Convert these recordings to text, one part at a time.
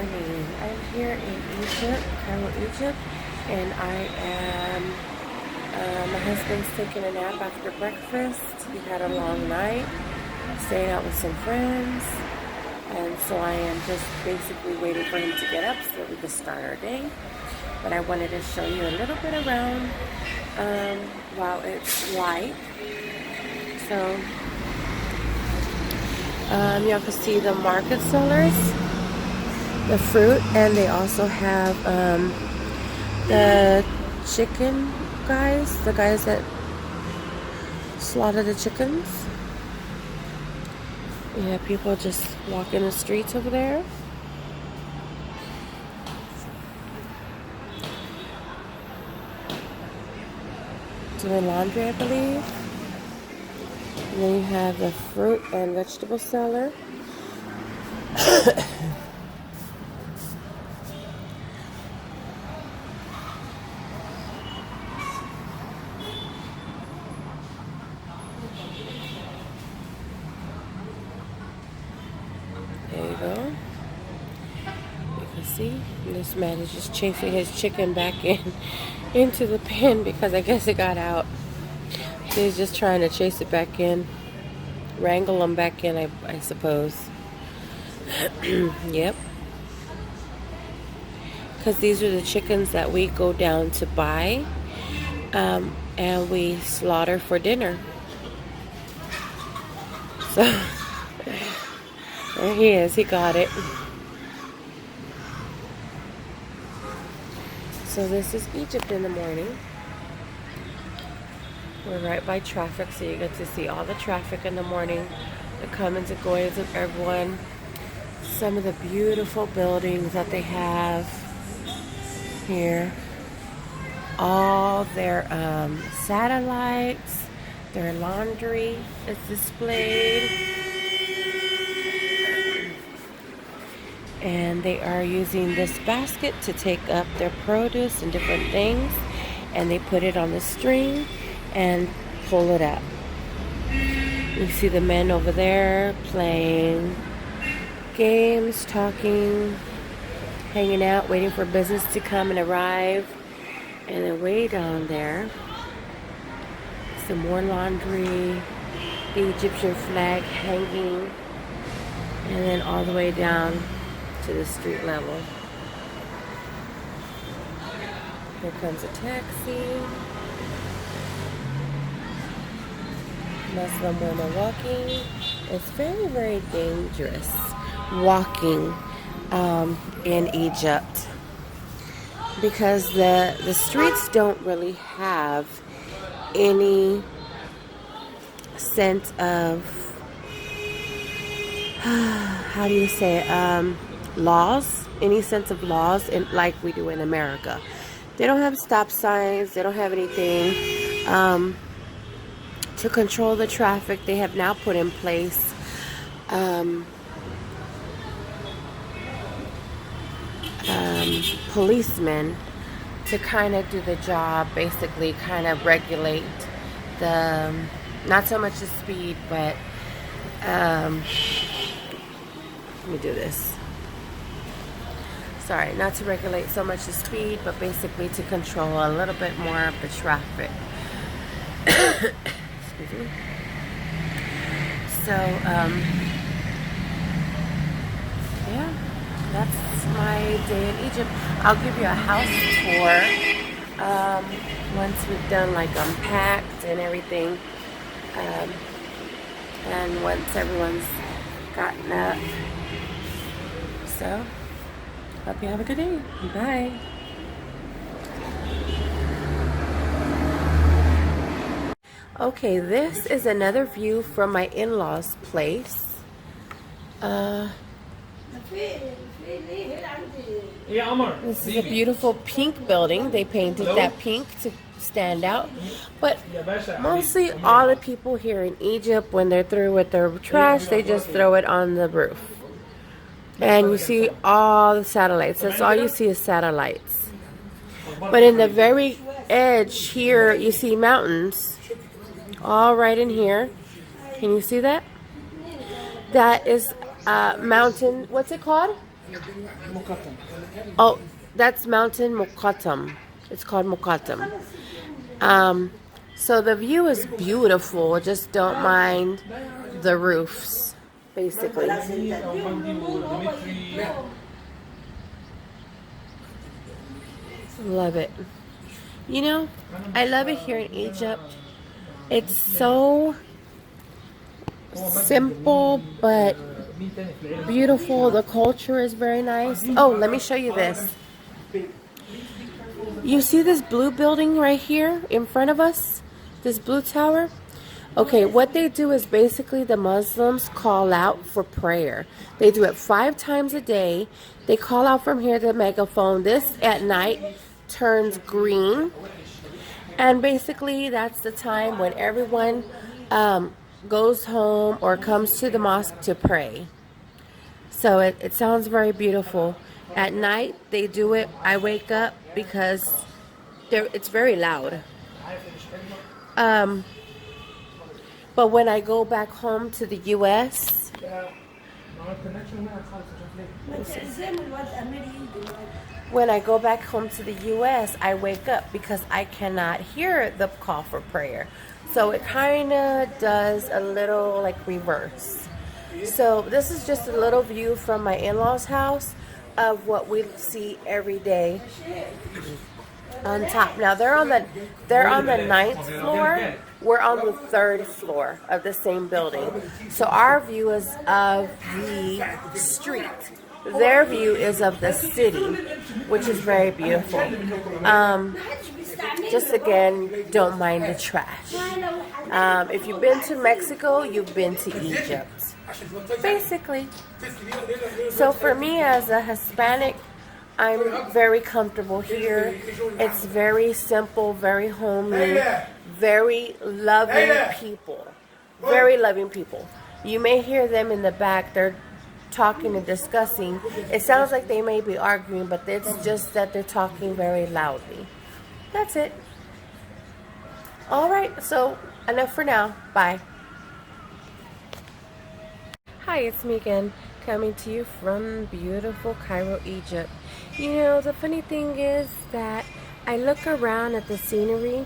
morning. I'm here in Egypt, Cairo, Egypt, and my husband's taking a nap after breakfast. He had a long night, staying out with some friends, and so I am just basically waiting for him to get up so that we can start our day. But I wanted to show you a little bit around while it's light. So y'all can see the market sellers, the fruit, and they also have the chicken guys, the guys that slaughter the chickens. We have people just walking the streets over there. Doing laundry, I believe. And then you have the fruit and vegetable seller. There you go. You can see this man is just chasing his chicken back into the pen because I guess it got out. He's just trying to chase it back in, wrangle them back in, I suppose. Yep. Because these are the chickens that we go down to buy, and we slaughter for dinner. So there he is. He got it. So this is Egypt in the morning. We're right by traffic, so you get to see all the traffic in the morning, the comings and goings of everyone. Some of the beautiful buildings that they have here. All their satellites, their laundry is displayed. And they are using this basket to take up their produce and different things, and they put it on the string and pull it up. You see the men over there playing games, talking, hanging out, waiting for business to come and arrive. And then way down there, some more laundry, the Egyptian flag hanging, and then all the way down to the street level. Here comes a taxi. Muslim women walking. It's very, very dangerous walking in Egypt because the streets don't really have any sense of how do you say it? Laws, any sense of laws like we do in America. They don't have stop signs. They don't have anything to control the traffic. They have now put in place policemen to kind of do the job, basically kind of regulate the, not so much the speed, but let me do this. Sorry, not to regulate so much the speed, but basically to control a little bit more of the traffic. Excuse me. So, yeah, that's my day in Egypt. I'll give you a house tour once we've done like unpacked and everything, and once everyone's gotten up. So, hope you have a good day. Bye. Okay, this is another view from my in-laws' place. This is a beautiful pink building. They painted that pink to stand out. But mostly all the people here in Egypt, when they're through with their trash, they just throw it on the roof. And you see all the satellites. That's all you see is satellites. But in the very edge here, you see mountains. All right in here. Can you see that? That is mountain, what's it called? Oh, that's Mountain Mokattam. It's called Mokattam. So the view is beautiful. Just don't mind the roofs, basically. Love it. You know, I love it here in Egypt. It's so simple but beautiful. The culture is very nice. Oh, let me show you this. You see this blue building right here in front of us? This blue tower? Okay, what they do is basically the Muslims call out for prayer. They do it 5 times a day. They call out from here to the megaphone. This at night turns green. And basically that's the time when everyone goes home or comes to the mosque to pray. So it sounds very beautiful. At night they do it. I wake up because it's very loud. But when I go back home to the U.S., when I go back home to the U.S., I wake up because I cannot hear the call for prayer. So it kind of does a little like reverse. So this is just a little view from my in-laws' house of what we see every day on top. Now they're on the 9th floor. We're on the 3rd floor of the same building. So our view is of the street. Their view is of the city, which is very beautiful. Just again, don't mind the trash. If you've been to Mexico, you've been to Egypt. Basically. So for me as a Hispanic, I'm very comfortable here. It's very simple, very homely, very loving people. Very loving people. You may hear them in the back. They're talking and discussing. It sounds like they may be arguing, but it's just that they're talking very loudly. That's it. All right, so enough for now. Bye. Hi, it's me again, coming to you from beautiful Cairo, Egypt. You know, the funny thing is that I look around at the scenery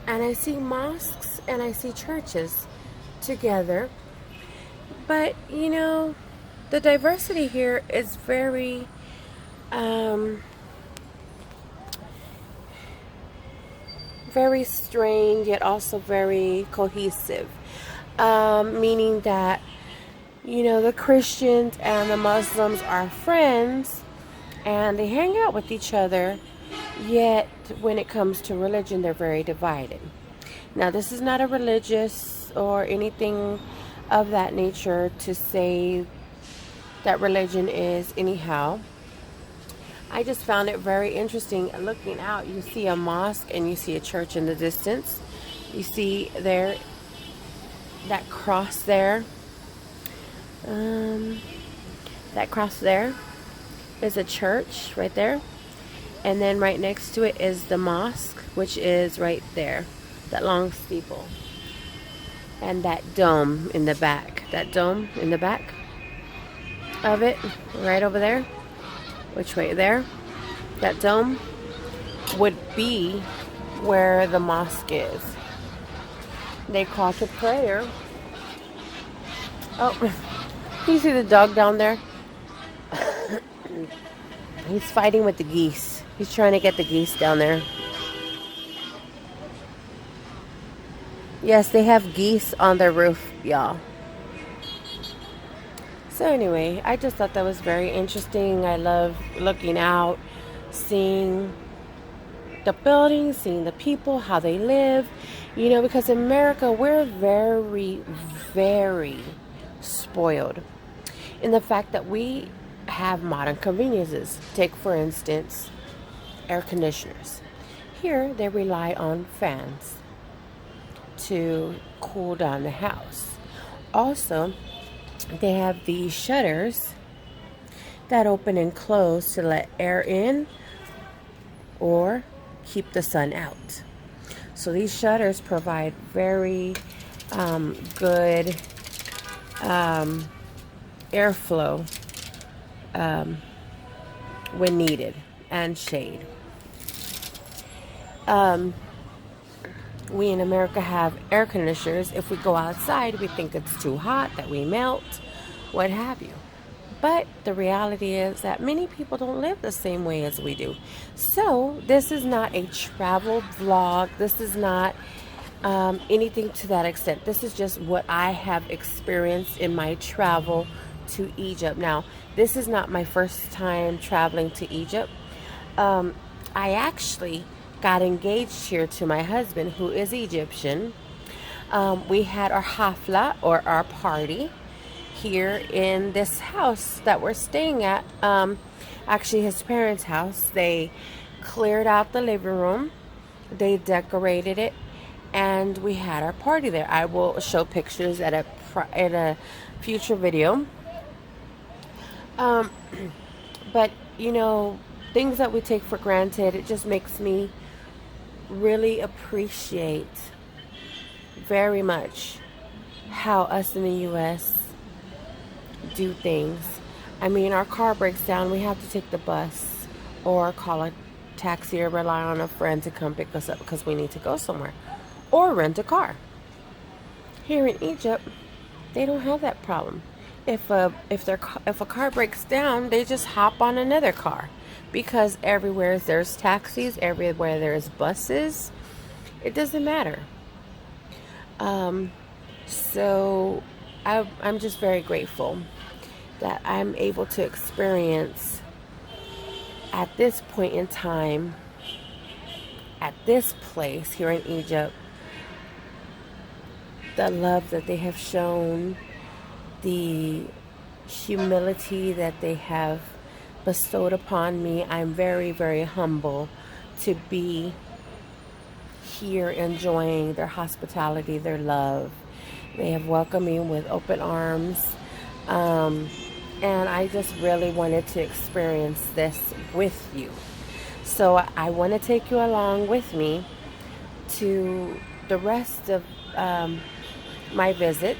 and I see mosques and I see churches together. But, you know, the diversity here is very, very strange, yet also very cohesive. Meaning that, you know, the Christians and the Muslims are friends and they hang out with each other, yet when it comes to religion, they're very divided. Now, this is not a religious or anything of that nature to say that religion is anyhow. I just found it very interesting. Looking out, you see a mosque and you see a church in the distance. You see there, that cross there. That cross there is a church right there. And then right next to it is the mosque, which is right there. That long steeple. And that dome in the back. That dome in the back of it, right over there. Which way? There. That dome would be where the mosque is. They call to prayer. Oh, you see the dog down there? He's fighting with the geese. He's trying to get the geese down there. Yes, they have geese on their roof, y'all. So anyway, I just thought that was very interesting. I love looking out, seeing the buildings, seeing the people, how they live. You know, because in America, we're very, very spoiled in the fact that we have modern conveniences. Take, for instance, air conditioners. Here, they rely on fans to cool down the house. Also, they have these shutters that open and close to let air in or keep the sun out. So these shutters provide very good airflow when needed, and shade. We in America have air conditioners. If we go outside, we think it's too hot, that we melt, what have you. But the reality is that many people don't live the same way as we do. So this is not a travel vlog. This is not anything to that extent. This is just what I have experienced in my travel to Egypt. Now, this is not my first time traveling to Egypt. I actually got engaged here to my husband, who is Egyptian. We had our hafla, or our party, here in this house that we're staying at. Actually, his parents' house. They cleared out the living room, they decorated it, and we had our party there. I will show pictures at a future video. But you know, things that we take for granted, it just makes me really appreciate very much how us in the U.S. do things. I mean, our car breaks down, we have to take the bus or call a taxi or rely on a friend to come pick us up because we need to go somewhere, or rent a car. Here in Egypt, they don't have that problem. If a car breaks down, they just hop on another car, because everywhere there's taxis, everywhere there's buses. It doesn't matter. So I'm just very grateful that I'm able to experience at this point in time, at this place here in Egypt, the love that they have shown, the humility that they have bestowed upon me. I'm very, very humble to be here enjoying their hospitality, their love. They have welcomed me with open arms. And I just really wanted to experience this with you. So I want to take you along with me to the rest of my visit,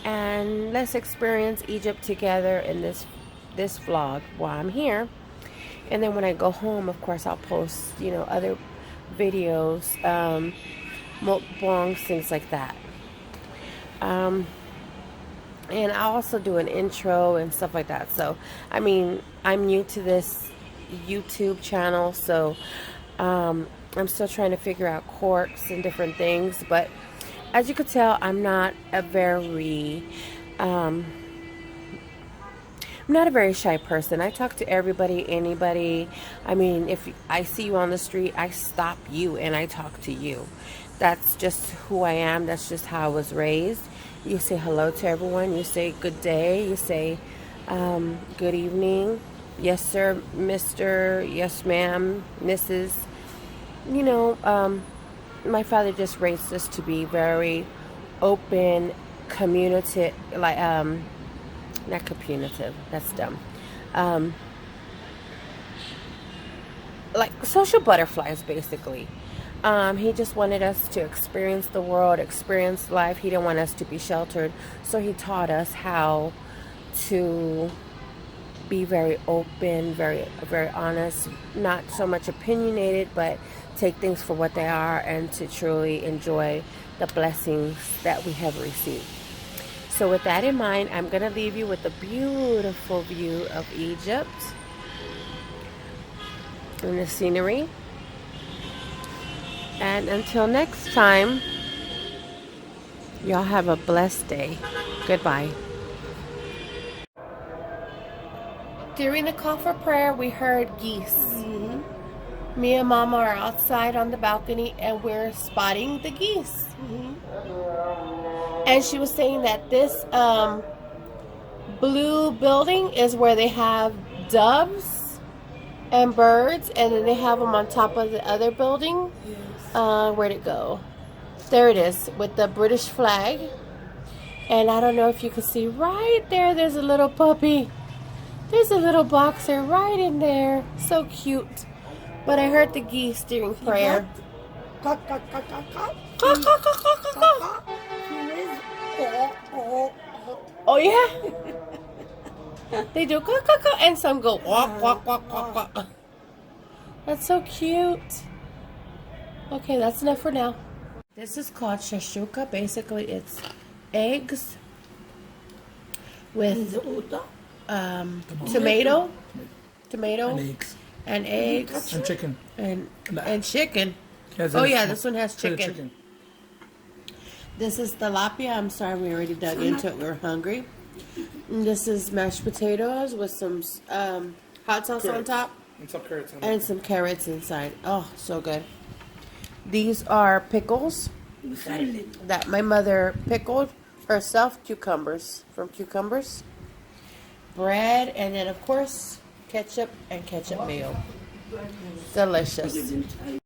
and let's experience Egypt together in this vlog while I'm here. And then when I go home, of course, I'll post, you know, other videos, mukbangs, things like that. And I'll also do an intro and stuff like that. So, I mean, I'm new to this YouTube channel, so I'm still trying to figure out quirks and different things. But as you could tell, I'm not a very shy person. I talk to everybody, anybody. I mean, if I see you on the street, I stop you and I talk to you. That's just who I am. That's just how I was raised. You say hello to everyone. You say good day. You say good evening. Yes, sir, Mr. Yes, ma'am, Mrs. You know, my father just raised us to be very open, communicative, like, not communicative, that's dumb. Like social butterflies, basically. He just wanted us to experience the world, experience life. He didn't want us to be sheltered. So he taught us how to be very open, very, very honest, not so much opinionated, but take things for what they are and to truly enjoy the blessings that we have received. So with that in mind, I'm going to leave you with a beautiful view of Egypt and the scenery. And until next time, y'all have a blessed day. Goodbye. During the call for prayer, we heard geese. Mm-hmm. Me and Mama are outside on the balcony and we're spotting the geese. Mm-hmm. And she was saying that this blue building is where they have doves and birds, and then they have them on top of the other building. Yes. Where'd it go? There it is, with the British flag. And I don't know if you can see right there, there's a little puppy. There's a little boxer right in there. So cute. But I heard the geese during prayer. Oh yeah? They do caw, caw, caw, and some go walk, walk, walk, walk, walk. That's so cute. Okay, that's enough for now. This is called shashuka. Basically, it's eggs with tomato, And eggs. And chicken. and chicken. Yes, Oh and yeah, this one has the chicken. This is tilapia. I'm sorry, we already dug into it. We were hungry. And this is mashed potatoes with some hot sauce on top And some carrots on and some carrots inside. Oh, so good. These are pickles that my mother pickled herself. Cucumbers from cucumbers. Bread, and then of course ketchup and ketchup mayo. Delicious.